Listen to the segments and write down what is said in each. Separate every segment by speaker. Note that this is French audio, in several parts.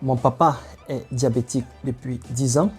Speaker 1: Mon papa est diabétique depuis 10 ans.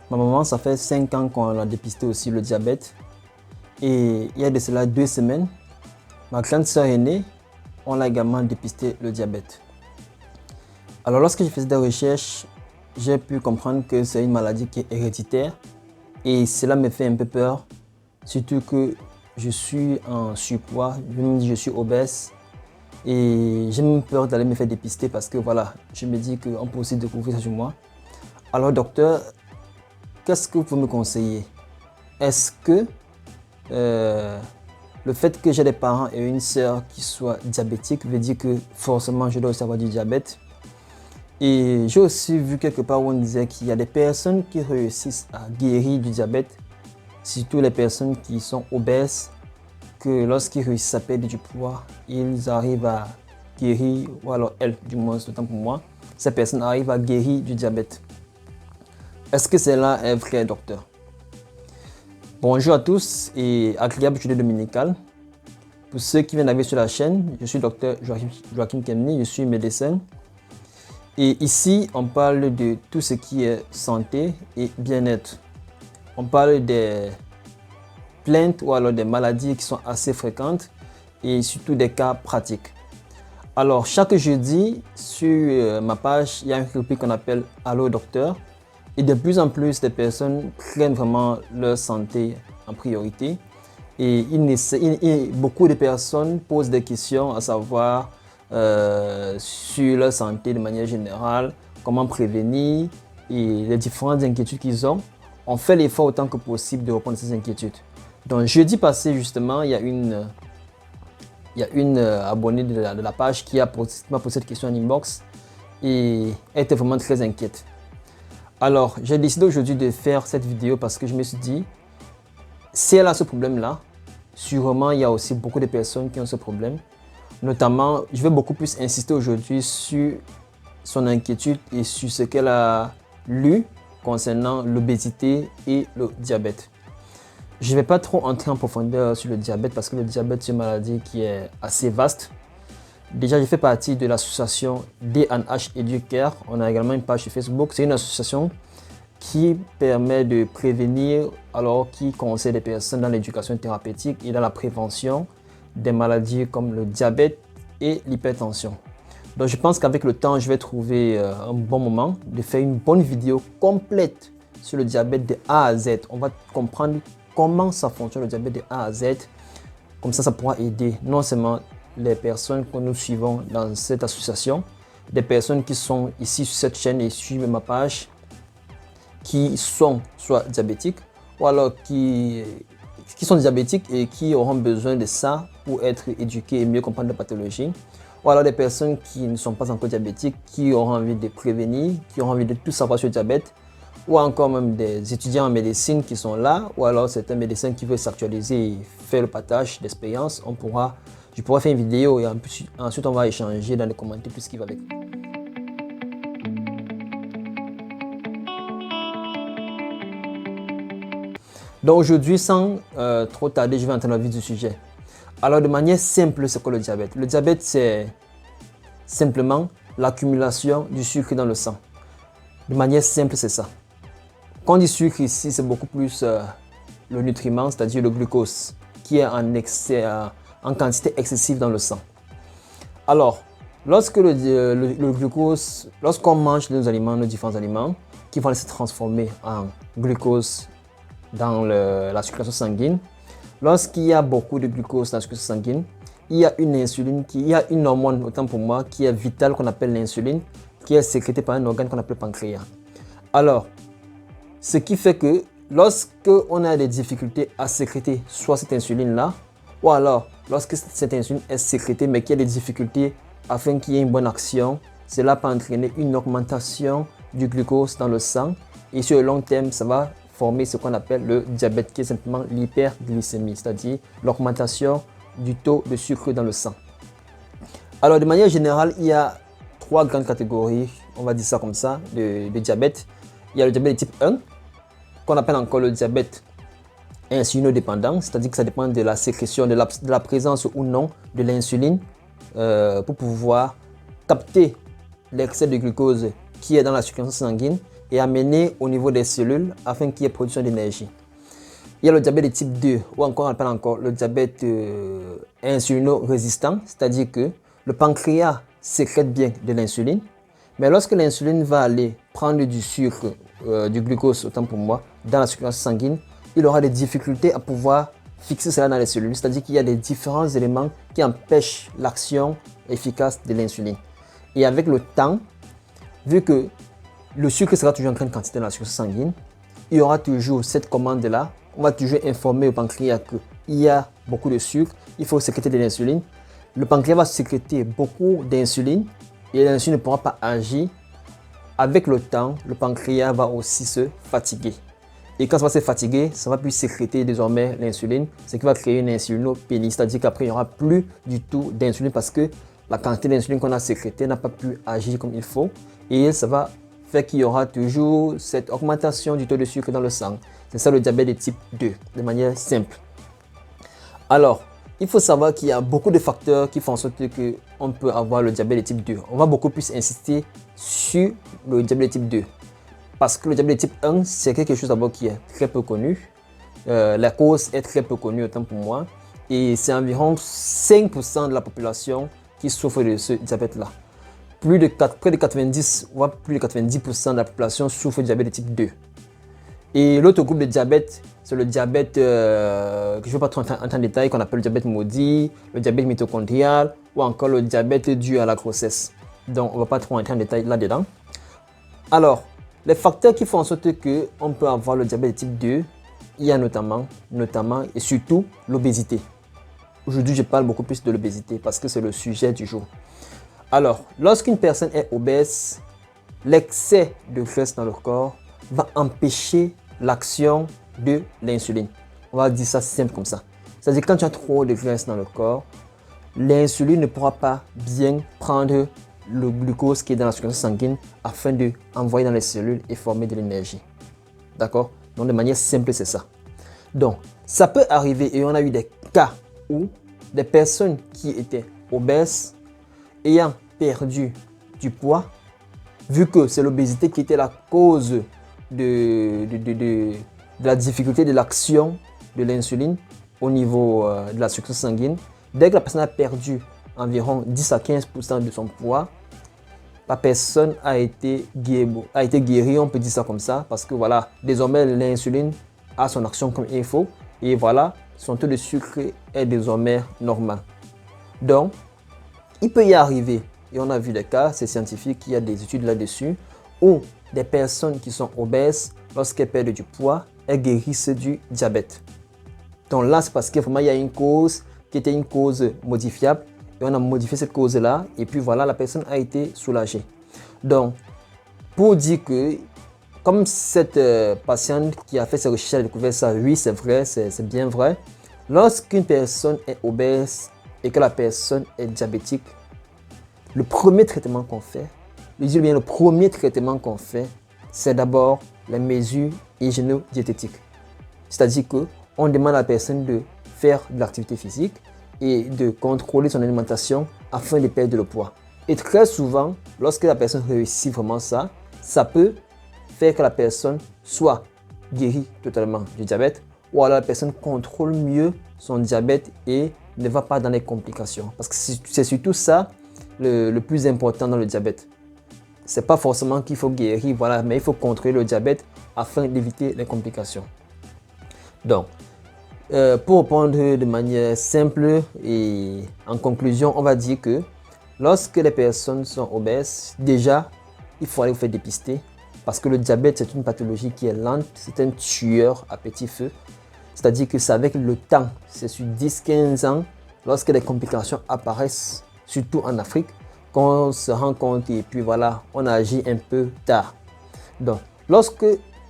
Speaker 1: Ma maman, ça fait 5 ans qu'on a dépisté aussi le diabète. Et il y a de cela 2 semaines, ma grande sœur aînée, on l'a également dépisté le diabète. Alors lorsque je faisais des recherches, j'ai pu comprendre que c'est une maladie qui est héréditaire. Et cela me fait un peu peur, surtout que je suis en surpoids, je suis obèse. Et j'ai même peur d'aller me faire dépister parce que voilà, je me dis qu'on peut aussi découvrir ça sur moi. Alors docteur, qu'est-ce que vous pouvez me conseiller? Est-ce que le fait que j'ai des parents et une sœur qui soient diabétiques veut dire que forcément je dois aussi avoir du diabète? Et j'ai aussi vu quelque part où on disait qu'il y a des personnes qui réussissent à guérir du diabète, surtout les personnes qui sont obèses, que lorsqu'ils réussissent à perdre du poids, ils arrivent à guérir, ou alors elles, du moins, autant pour moi, ces personnes arrivent à guérir du diabète. Est-ce que cela est vrai, docteur? Bonjour à tous et agréable journée dominicale. Pour ceux qui viennent d'arriver sur la chaîne, je suis docteur Joachim Kemny, je suis médecin. Et ici, on parle de tout ce qui est santé et bien-être. On parle des plaintes ou alors des maladies qui sont assez fréquentes et surtout des cas pratiques. Alors, chaque jeudi, sur ma page, il y a une rubrique qu'on appelle Allo Docteur. Et de plus en plus, des personnes prennent vraiment leur santé en priorité. Et beaucoup de personnes posent des questions à savoir sur leur santé de manière générale, comment prévenir et les différentes inquiétudes qu'ils ont. On fait l'effort autant que possible de répondre à ces inquiétudes. Donc jeudi passé justement, il y a une abonnée de la page qui m'a posé cette question en inbox et elle était vraiment très inquiète. Alors j'ai décidé aujourd'hui de faire cette vidéo parce que je me suis dit, si elle a ce problème-là, sûrement il y a aussi beaucoup de personnes qui ont ce problème. Notamment, je vais beaucoup plus insister aujourd'hui sur son inquiétude et sur ce qu'elle a lu concernant l'obésité et le diabète. Je ne vais pas trop entrer en profondeur sur le diabète parce que le diabète c'est une maladie qui est assez vaste. Déjà, je fais partie de l'association DNH Educare. On a également une page sur Facebook. C'est une association qui permet de prévenir, alors qui conseille les personnes dans l'éducation thérapeutique et dans la prévention des maladies comme le diabète et l'hypertension. Donc je pense qu'avec le temps, je vais trouver un bon moment de faire une bonne vidéo complète sur le diabète de A à Z. On va comprendre comment ça fonctionne le diabète de A à Z. Comme ça pourra aider non seulement les personnes que nous suivons dans cette association, des personnes qui sont ici sur cette chaîne et suivent ma page, qui sont soit diabétiques ou alors qui sont diabétiques et qui auront besoin de ça pour être éduqués et mieux comprendre la pathologie. Ou alors des personnes qui ne sont pas encore diabétiques, qui auront envie de prévenir, qui auront envie de tout savoir sur le diabète. Ou encore même des étudiants en médecine qui sont là. Ou alors certains médecins qui veulent s'actualiser et faire le partage d'expérience. Je pourrais faire une vidéo et ensuite on va échanger dans les commentaires tout ce qui va avec. Donc aujourd'hui, sans trop tarder, je vais entrer dans le vif du sujet. Alors de manière simple, c'est quoi le diabète? Le diabète, c'est simplement l'accumulation du sucre dans le sang. De manière simple, c'est ça. Quand on dit sucre ici, c'est beaucoup plus le nutriment, c'est-à-dire le glucose, qui est en quantité excessive dans le sang. Alors, lorsque le glucose, lorsqu'on mange nos différents aliments, qui vont se transformer en glucose dans la circulation sanguine, lorsqu'il y a beaucoup de glucose dans la circulation sanguine, il y a une hormone, autant pour moi, qui est vitale, qu'on appelle l'insuline, qui est sécrétée par un organe qu'on appelle le pancréas. Alors, ce qui fait que lorsqu'on a des difficultés à sécréter soit cette insuline-là, ou alors lorsque cette insuline est sécrétée mais qu'il y a des difficultés afin qu'il y ait une bonne action, cela peut entraîner une augmentation du glucose dans le sang et sur le long terme, ça va former ce qu'on appelle le diabète, qui est simplement l'hyperglycémie, c'est-à-dire l'augmentation du taux de sucre dans le sang. Alors de manière générale, il y a 3 grandes catégories, on va dire ça comme ça, de diabète. Il y a le diabète de type 1, qu'on appelle encore le diabète insulinodépendant, c'est-à-dire que ça dépend de la sécrétion, de la présence ou non de l'insuline pour pouvoir capter l'excès de glucose qui est dans la circulation sanguine et amené au niveau des cellules afin qu'il y ait production d'énergie. Il y a le diabète de type 2, ou encore on appelle encore le diabète insulino-résistant, c'est-à-dire que le pancréas sécrète bien de l'insuline, mais lorsque l'insuline va aller prendre du sucre, du glucose, autant pour moi, dans la circulation sanguine, il aura des difficultés à pouvoir fixer cela dans les cellules, c'est-à-dire qu'il y a des différents éléments qui empêchent l'action efficace de l'insuline. Et avec le temps, vu que le sucre sera toujours en grande quantité dans la circulation sanguine, il y aura toujours cette commande-là. On va toujours informer au pancréas qu'il y a beaucoup de sucre, il faut sécréter de l'insuline. Le pancréas va sécréter beaucoup d'insuline et l'insuline ne pourra pas agir. Avec le temps, le pancréas va aussi se fatiguer. Et quand ça va se fatiguer, ça ne va plus sécréter désormais l'insuline, ce qui va créer une insulinopénie, c'est-à-dire qu'après il n'y aura plus du tout d'insuline parce que la quantité d'insuline qu'on a sécrétée n'a pas pu agir comme il faut. Et ça va faire qu'il y aura toujours cette augmentation du taux de sucre dans le sang. C'est ça le diabète de type 2, de manière simple. Alors, il faut savoir qu'il y a beaucoup de facteurs qui font en sorte qu'on peut avoir le diabète de type 2. On va beaucoup plus insister sur le diabète de type 2. Parce que le diabète de type 1, c'est quelque chose d'abord qui est très peu connu. La cause est très peu connue, autant pour moi. Et c'est environ 5% de la population qui souffre de ce diabète-là. Près de 90, voire plus de 90% de la population souffre du diabète de type 2. Et l'autre groupe de diabète, c'est le diabète que je ne vais pas trop entrer en détail, qu'on appelle le diabète maudit, le diabète mitochondrial ou encore le diabète dû à la grossesse. Donc, on ne va pas trop entrer en détail là-dedans. Alors, les facteurs qui font en sorte qu'on peut avoir le diabète de type 2, il y a notamment et surtout l'obésité. Aujourd'hui, je parle beaucoup plus de l'obésité parce que c'est le sujet du jour. Alors, lorsqu'une personne est obèse, l'excès de graisse dans le corps va empêcher l'action de l'insuline. On va dire ça simple comme ça. C'est-à-dire que quand tu as trop de graisse dans le corps, l'insuline ne pourra pas bien prendre le glucose qui est dans la circulation sanguine afin de envoyer dans les cellules et former de l'énergie. D'accord? Donc de manière simple, c'est ça. Donc, ça peut arriver et on a eu des cas où des personnes qui étaient obèses, ayant perdu du poids, vu que c'est l'obésité qui était la cause de la difficulté de l'action de l'insuline au niveau de la circulation sanguine, dès que la personne a perdu environ 10 à 15% de son poids, la personne a été guérie, on peut dire ça comme ça, parce que voilà, désormais l'insuline a son action comme il faut, et voilà, son taux de sucre est désormais normal. Donc, il peut y arriver, et on a vu des cas, c'est scientifique, il y a des études là-dessus, où des personnes qui sont obèses, lorsqu'elles perdent du poids, elles guérissent du diabète. Donc là, c'est parce que vraiment il y a une cause qui était une cause modifiable, et on a modifié cette cause-là, et puis voilà, la personne a été soulagée. Donc, pour dire que, comme cette patiente qui a fait ses recherches a découvert ça, oui, c'est vrai, c'est bien vrai. Lorsqu'une personne est obèse et que la personne est diabétique, le premier traitement qu'on fait, le premier traitement qu'on fait, c'est d'abord les mesures hygiéno-diététiques. C'est-à-dire qu'on demande à la personne de faire de l'activité physique et de contrôler son alimentation afin de perdre le poids. Et très souvent, lorsque la personne réussit vraiment ça, ça peut faire que la personne soit guérie totalement du diabète, ou alors la personne contrôle mieux son diabète et ne va pas dans les complications. Parce que c'est surtout ça le plus important dans le diabète. C'est pas forcément qu'il faut guérir, voilà, mais il faut contrôler le diabète afin d'éviter les complications. Donc, pour répondre de manière simple et en conclusion, on va dire que lorsque les personnes sont obèses, déjà, il faut aller vous faire dépister parce que le diabète, c'est une pathologie qui est lente, c'est un tueur à petit feu. C'est-à-dire que c'est avec le temps, c'est sur 10-15 ans, lorsque les complications apparaissent, surtout en Afrique, qu'on se rend compte et puis voilà, on agit un peu tard. Donc, lorsque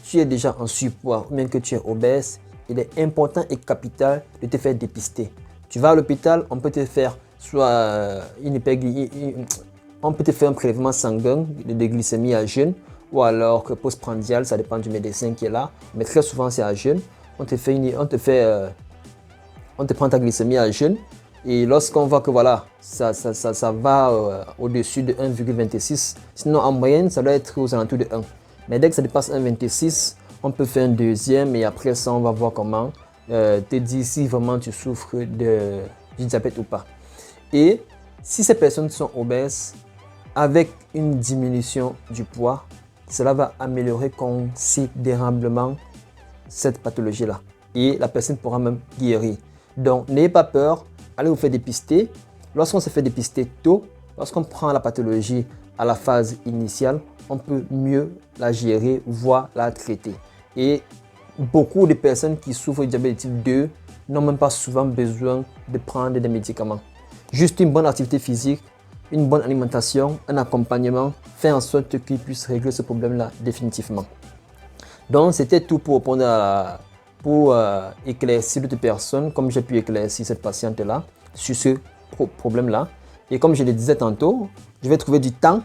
Speaker 1: tu es déjà en surpoids ou même que tu es obèse, il est important et capital de te faire dépister. Tu vas à l'hôpital, on peut te faire soit on peut te faire un prélèvement sanguin de glycémie à jeûne ou alors que postprandial, ça dépend du médecin qui est là, mais très souvent c'est à jeûne. On te prend ta glycémie à jeûne Et lorsqu'on voit que voilà, ça va au-dessus de 1,26, sinon en moyenne, ça doit être aux alentours de 1. Mais dès que ça dépasse 1,26, on peut faire un deuxième et après ça, on va voir comment te dire si vraiment tu souffres du diabète ou pas. Et si ces personnes sont obèses, avec une diminution du poids, cela va améliorer considérablement cette pathologie-là. Et la personne pourra même guérir. Donc, n'ayez pas peur, allez vous faire dépister. Lorsqu'on se fait dépister tôt, lorsqu'on prend la pathologie à la phase initiale, on peut mieux la gérer, voire la traiter. Et beaucoup de personnes qui souffrent du diabète de type 2 n'ont même pas souvent besoin de prendre des médicaments. Juste une bonne activité physique, une bonne alimentation, un accompagnement, fait en sorte qu'ils puissent régler ce problème-là définitivement. Donc, c'était tout pour répondre pour éclaircir d'autres personnes, comme j'ai pu éclaircir cette patiente-là, sur ce problème-là. Et comme je le disais tantôt, je vais trouver du temps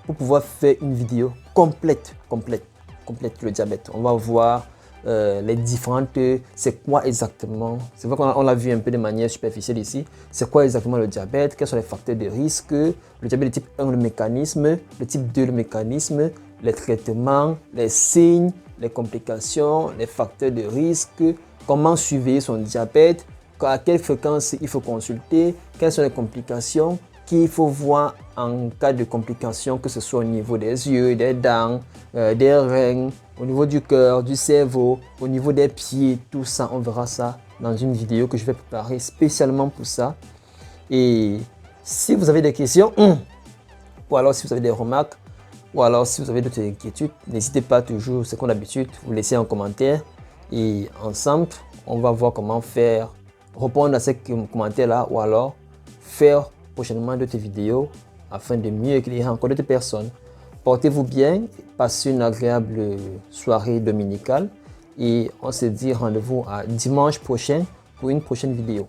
Speaker 1: pour pouvoir faire une vidéo complète sur le diabète. On va voir les différentes, c'est quoi exactement, c'est vrai qu'on l'a vu un peu de manière superficielle ici, c'est quoi exactement le diabète, quels sont les facteurs de risque, le diabète de type 1, le mécanisme, le type 2, le mécanisme, les traitements, les signes, les complications, les facteurs de risque, comment surveiller son diabète, à quelle fréquence il faut consulter, quelles sont les complications qu'il faut voir en cas de complications, que ce soit au niveau des yeux, des dents, des reins, au niveau du cœur, du cerveau, au niveau des pieds, tout ça, on verra ça dans une vidéo que je vais préparer spécialement pour ça. Et si vous avez des questions, ou alors si vous avez des remarques, ou alors si vous avez d'autres inquiétudes, n'hésitez pas toujours, c'est comme d'habitude, vous laissez un commentaire et ensemble, on va voir comment faire, répondre à ces commentaires-là ou alors faire prochainement d'autres vidéos afin de mieux éclairer encore d'autres personnes. Portez-vous bien, passez une agréable soirée dominicale et on se dit rendez-vous à dimanche prochain pour une prochaine vidéo.